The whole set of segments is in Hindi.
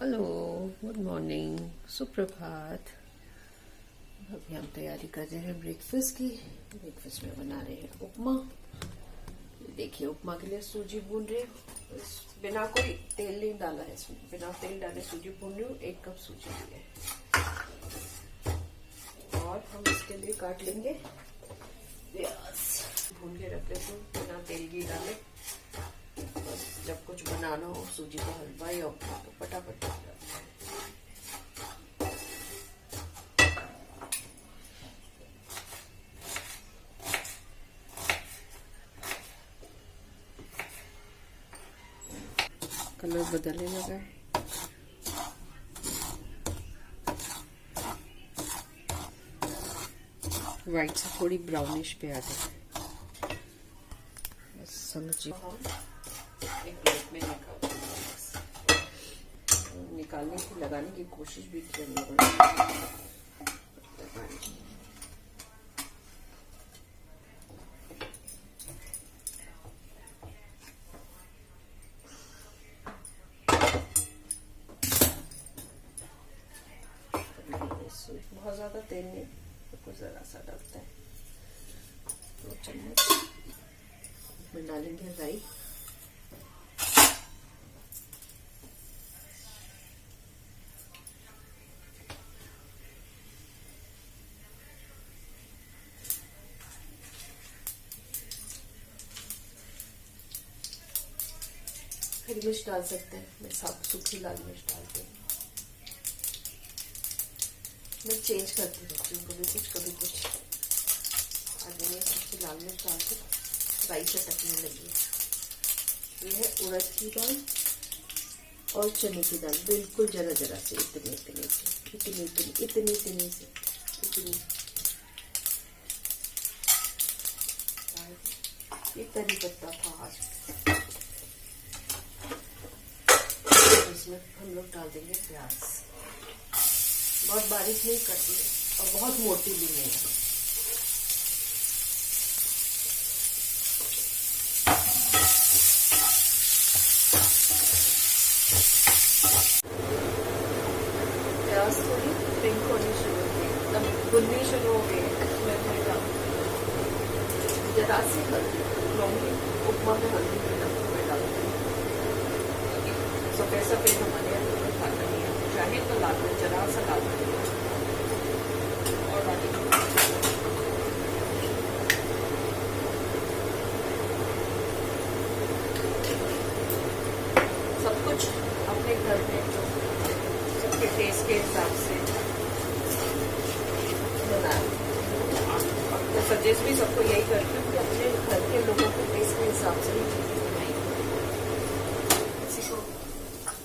हेलो, गुड मॉर्निंग, सुप्रभात। अभी हम तैयारी कर रहे हैं ब्रेकफास्ट की। ब्रेकफास्ट में बना रहे हैं उपमा। देखिए, उपमा के लिए सूजी भून रही हूँ। बिना कोई तेल नहीं डाला है इसमें, बिना तेल डाले सूजी भून रही हूँ। 1 कप सूजी ली है। और हम इसके लिए काट लेंगे प्याज। भून के रख लेते हूँ बिना तेल घी डाले। बस जब कुछ बनाना हो सूजी का हलवा या उपमा तो फटाफट बन जाता है। कलर बदलने लगा है। व्हाइट से थोड़ी ब्राउनिश पे आ गई। बस समझिए। एक प्लेट में निकालने की लगाने की कोशिश भी की हम लोगों ने। बहुत ज्यादा तेल नहीं, तो कुछ जरा सा डालता है। 2 चम्मच में डालेंगे राई। हरी मिर्च डाल सकते हैं, मैं साफ सूखी लाल मिर्च डालती हूँ। मैं चेंज करती रहती हूँ, कभी कुछ। आज मैंने सूखी लाल मिर्च डाल के राई से टकने लगी है। ये है उड़द की दाल और चने की दाल, बिल्कुल जरा जरा से, इतनी ये करी पत्ता था आज। इसमें हम लोग डाल देंगे प्याज। बहुत बारीक नहीं कटी है और बहुत मोटी भी नहीं है। प्याज थोड़ी पिंक होनी शुरू हो गई, एकदम भुननी शुरू हो गई है। इसमें जरा सी हल्दी लौंगी, उपमा में हल्दी में डालूंगी। सफेद सफेद हमारे यहाँ खाता नहीं है, चाहे तो लाल मिर्च जरा सा डाल देंगे और सब कुछ अपने घर में सबके टेस्ट के हिसाब से बनाए। तो सजेस्ट भी सबको यही करती हूँ कि अपने घर के लोगों के टेस्ट के हिसाब से ही चीजें बनाई। किसी को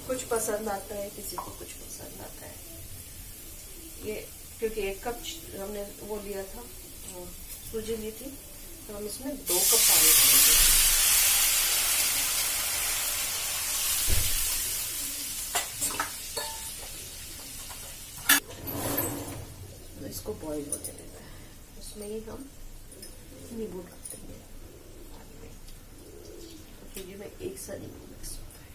कुछ पसंद आता है, किसी को कुछ पसंद आता है। ये क्योंकि 1 कप हमने वो लिया था, सूजी ली थी, तो हम इसमें 2 कप पानी डालेंगे। तो इसको बॉईल होने देना है। उसमें ही हम नींबू डाल देंगे पानी में, सूजी में एक सा नींबू मिक्स होता है।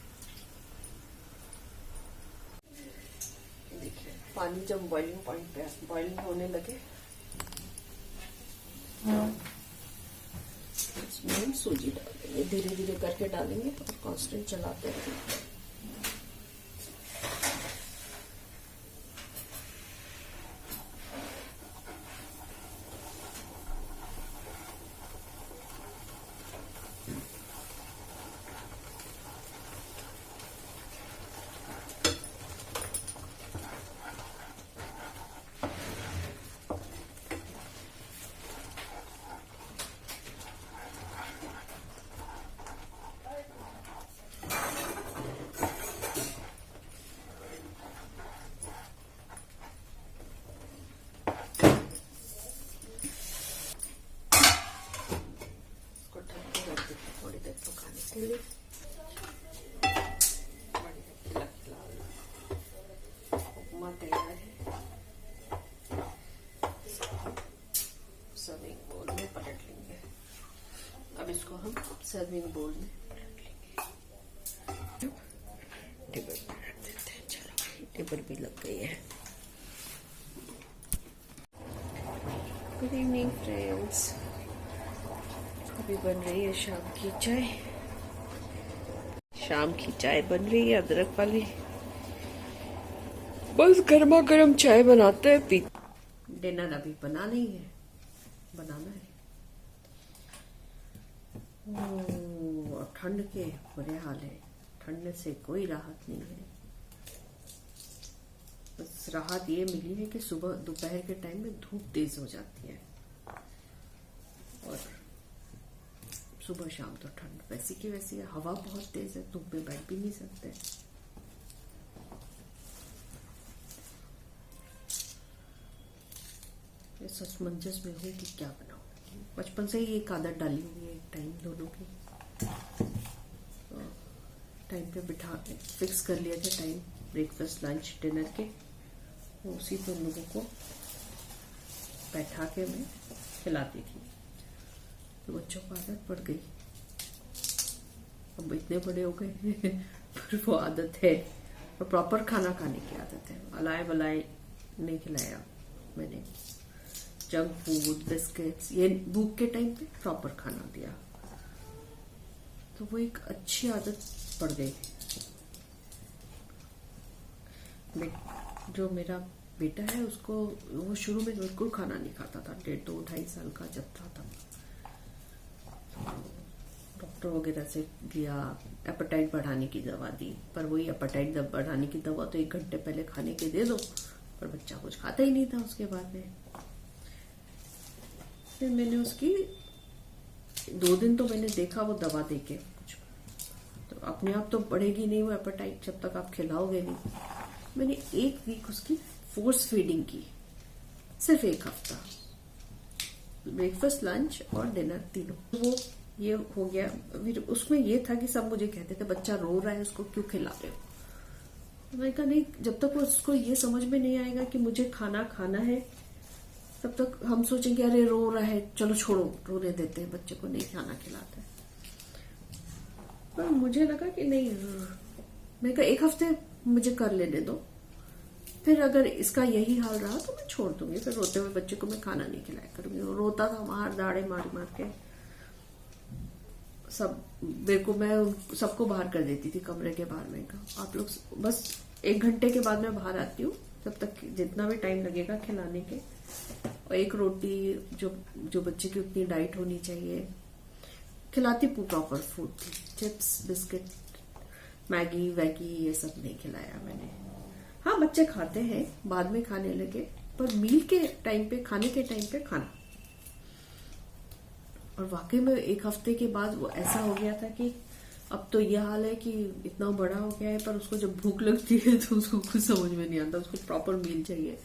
देखिए, पानी जब बॉइलिंग पॉइंट पे बॉइलिंग होने लगे, इसमें हम सूजी डाल देंगे। धीरे धीरे करके डालेंगे और कांस्टेंट चलाते रहेंगे। थोड़ी देर पकाने के लिए उपमा तैयार है। सर्विंग बोल में पलट लेंगे। अब इसको हम सर्विंग बोल में पलट लेंगे। टेबल पर रख देते हैं। चलो पर भी लग गई है। गुड इवनिंग फ्रेंड्स, अभी बन रही है शाम की चाय। शाम की चाय बन रही है अदरक वाली। बस गर्मा गर्म चाय बनाते हैं पी। डिनर अभी बना नहीं है, बनाना है। और ठंड के बुरे हाल है, ठंड से कोई राहत नहीं है। बस राहत ये मिली है कि सुबह दोपहर के टाइम में धूप तेज हो जाती है और सुबह शाम तो ठंड वैसी की वैसी है। हवा बहुत तेज है, धूप में बैठ भी नहीं सकते। असमंजस में हूँ कि क्या बनाऊं। बचपन से ही एक आदत डाली हुई है, एक टाइम दोनों की टाइम पे बिठा फिक्स कर लिया था टाइम ब्रेकफास्ट लंच डिनर के, उसी पर लोगों को बैठा के मैं खिलाती थी। तो बच्चों को आदत पड़ गई, अब इतने बड़े हो गए पर वो आदत है। और प्रॉपर खाना खाने की आदत है। अलाए बलाए नहीं खिलाया मैंने, जंक फूड बिस्किट्स, ये भूख के टाइम पे प्रॉपर खाना दिया, तो वो एक अच्छी आदत पड़ गई। जो मेरा बेटा है उसको, वो शुरू में बिल्कुल खाना नहीं खाता था, 1.5-2-2.5 साल का जब था तब। डॉक्टर वगैरह से लिया, एपेटाइट बढ़ाने की दवा दी, पर वही एपेटाइट बढ़ाने की दवा तो 1 घंटे पहले खाने के दे दो, पर बच्चा कुछ खाता ही नहीं था। उसके बाद में फिर मैंने उसकी 2 दिन तो मैंने देखा वो दवा देके कुछ, तो अपने आप तो बढ़ेगी नहीं वो एपेटाइट जब तक आप खिलाओगे नहीं। मैंने 1 वीक उसकी फोर्स फीडिंग की, सिर्फ 1 हफ्ता, ब्रेकफास्ट लंच और डिनर तीनों। वो ये हो गया। फिर उसमें ये था कि सब मुझे कहते थे बच्चा रो रहा है उसको क्यों खिला रहे हो। मैंने कहा नहीं, जब तक उसको ये समझ में नहीं आएगा कि मुझे खाना खाना है तब तक हम सोचेंगे अरे रो रहा है चलो छोड़ो, रोने देते हैं बच्चे को, नहीं खाना खिलाते। पर मुझे लगा कि नहीं, मैं कहा 1 हफ्ते मुझे कर लेने दो, फिर अगर इसका यही हाल रहा तो मैं छोड़ दूंगी। फिर रोते हुए बच्चे को मैं खाना नहीं खिलाया करूंगी। वो रोता था, मार दाड़े मार मार के सब मेरे को, मैं सबको बाहर कर देती थी कमरे के बाहर। में कहा आप लोग बस 1 घंटे के बाद मैं बाहर आती हूँ, तब तक जितना भी टाइम लगेगा खिलाने के। और 1 रोटी जो बच्चे की उतनी डाइट होनी चाहिए खिलाती, प्रॉपर फूड थी। चिप्स बिस्किट मैगी वैगी ये सब नहीं खिलाया मैंने। हाँ बच्चे खाते हैं, बाद में खाने लगे, पर मील के टाइम पे, खाने के टाइम पे खाना। और वाकई में 1 हफ्ते के बाद वो ऐसा हो गया था कि अब तो यह हाल है कि इतना बड़ा हो गया है, पर उसको जब भूख लगती है तो उसको कुछ समझ में नहीं आता, उसको प्रॉपर मील चाहिए।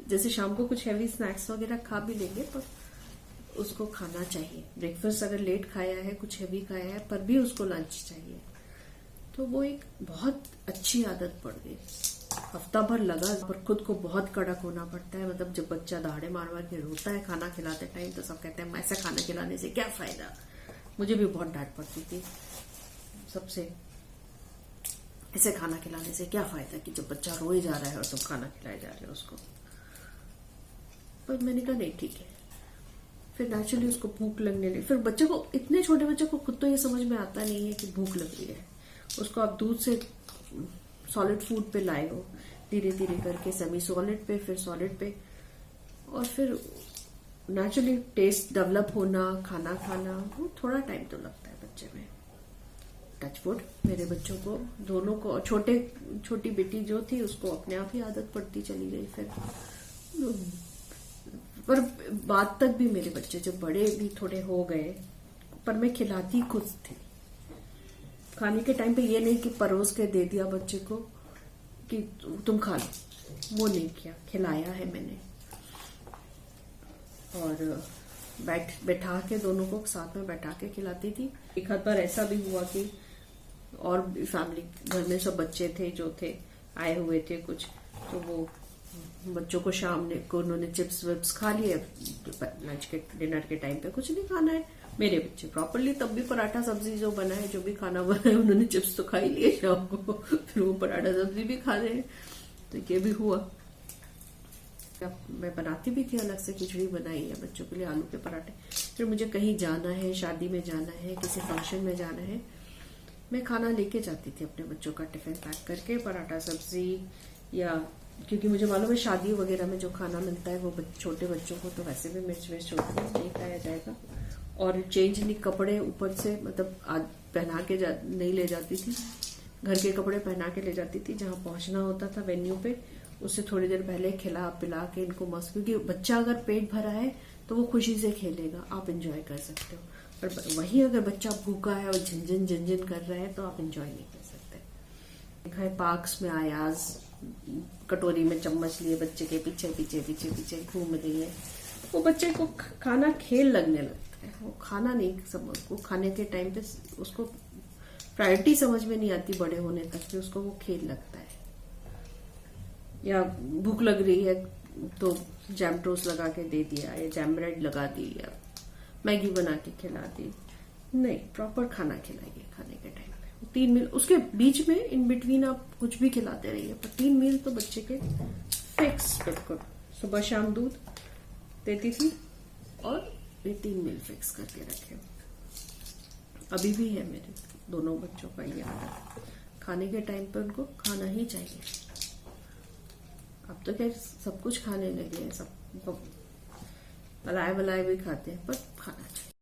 जैसे शाम को कुछ हैवी स्नैक्स वगैरह खा भी लेंगे, पर उसको खाना चाहिए। ब्रेकफास्ट अगर लेट खाया है, कुछ हैवी खाया है, पर भी उसको लंच चाहिए। तो वो एक बहुत अच्छी आदत पड़ गई। हफ्ता भर लगा, पर खुद को बहुत कड़क होना पड़ता है। मतलब जब बच्चा दाढ़े मार मार के रोता है खाना खिलाते टाइम, तो सब कहते हैं ऐसा खाना खिलाने से क्या फायदा। मुझे भी बहुत डांट पड़ती थी सबसे, ऐसे खाना खिलाने से क्या फायदा कि जब बच्चा रोए जा रहा है और तुम खाना खिलाए जा रहे हो उसको। पर मैंने कहा नहीं ठीक है। फिर नेचुरली उसको भूख लगने लगी। फिर बच्चे को, इतने छोटे बच्चे को खुद तो ये समझ में आता नहीं है कि भूख लग रही है। उसको आप दूध से सॉलिड फूड पे लाए हो, धीरे धीरे करके सेमी सॉलिड पे, फिर सॉलिड पे, और फिर नेचुरली टेस्ट डेवलप होना, खाना खाना, वो थोड़ा टाइम तो लगता है बच्चे में। टचवुड मेरे बच्चों को दोनों को, छोटी बेटी जो थी उसको अपने आप ही आदत पड़ती चली गई। फिर पर बाद तक भी मेरे बच्चे जब बड़े भी थोड़े हो गए, पर मैं खिलाती खुद थी। खाने के टाइम पे ये नहीं कि परोस के दे दिया बच्चे को कि तुम खा लो, वो नहीं किया, खिलाया है मैंने। और बैठा के दोनों को साथ में बैठा के खिलाती थी। एक आध बार ऐसा भी हुआ कि और फैमिली घर में सब बच्चे थे जो थे, आए हुए थे कुछ, तो वो बच्चों को शाम को उन्होंने चिप्स विप्स खा लिए, लंच के डिनर के टाइम पे कुछ नहीं खाना है। मेरे बच्चे प्रॉपरली तब भी पराठा सब्जी जो बना है, जो भी खाना बना है, उन्होंने चिप्स तो खा ही लिए शाम को, फिर वो पराठा सब्जी भी खा रहे हैं। तो ये भी हुआ। मैं बनाती भी थी, अलग से खिचड़ी बनाई है बच्चों के लिए, आलू के पराठे। फिर मुझे कहीं जाना है, शादी में जाना है, किसी फंक्शन में जाना है, मैं खाना लेके जाती थी अपने बच्चों का, टिफिन पैक करके पराठा सब्जी, या क्योंकि मुझे मालूम है शादी वगैरह में जो खाना मिलता है वो छोटे बच्चों को तो वैसे भी मिर्च विर्च होती है, नहीं खाया जाएगा। और चेंज नहीं, कपड़े ऊपर से मतलब पहना के नहीं ले जाती थी, घर के कपड़े पहना के ले जाती थी। जहाँ पहुंचना होता था वेन्यू पे, उससे थोड़ी देर पहले खिला पिला के इनको मस्त, क्योंकि बच्चा अगर पेट भरा है तो वो खुशी से खेलेगा, आप एंजॉय कर सकते हो। पर वही अगर बच्चा भूखा है और झिनझिन झिनझिन कर रहा है तो आप एंजॉय नहीं कर सकते। देखा है पार्क्स में आयाज कटोरी में चम्मच लिए बच्चे के पीछे पीछे पीछे पीछे घूम रही है। वो बच्चे को खाना खेल लगने लगता है, वो खाना नहीं समझ, वो खाने के टाइम पे उसको प्रायोरिटी समझ में नहीं आती बड़े होने तक कि उसको वो खेल लगता है। या भूख लग रही है तो जैम टोस्ट लगा के दे दिया, या जैम ब्रेड लगा दी, या मैगी बना के खिला दी। नहीं, प्रॉपर खाना खिलाइए खाने के टाइम पे। 3 मील, उसके बीच में इन बिटवीन आप कुछ भी खिलाते रहिए, पर 3 मील तो बच्चे के फिक्स, बिल्कुल। सुबह शाम दूध देती थी और ये 3 मील फिक्स करके रखे। अभी भी है मेरे दोनों बच्चों का ये आदत, खाने के टाइम पे उनको खाना ही चाहिए। अब तो खैर सब कुछ खाने लगे हैं, सब मलाई वलाई भी खाते हैं, पर खाना चाहिए।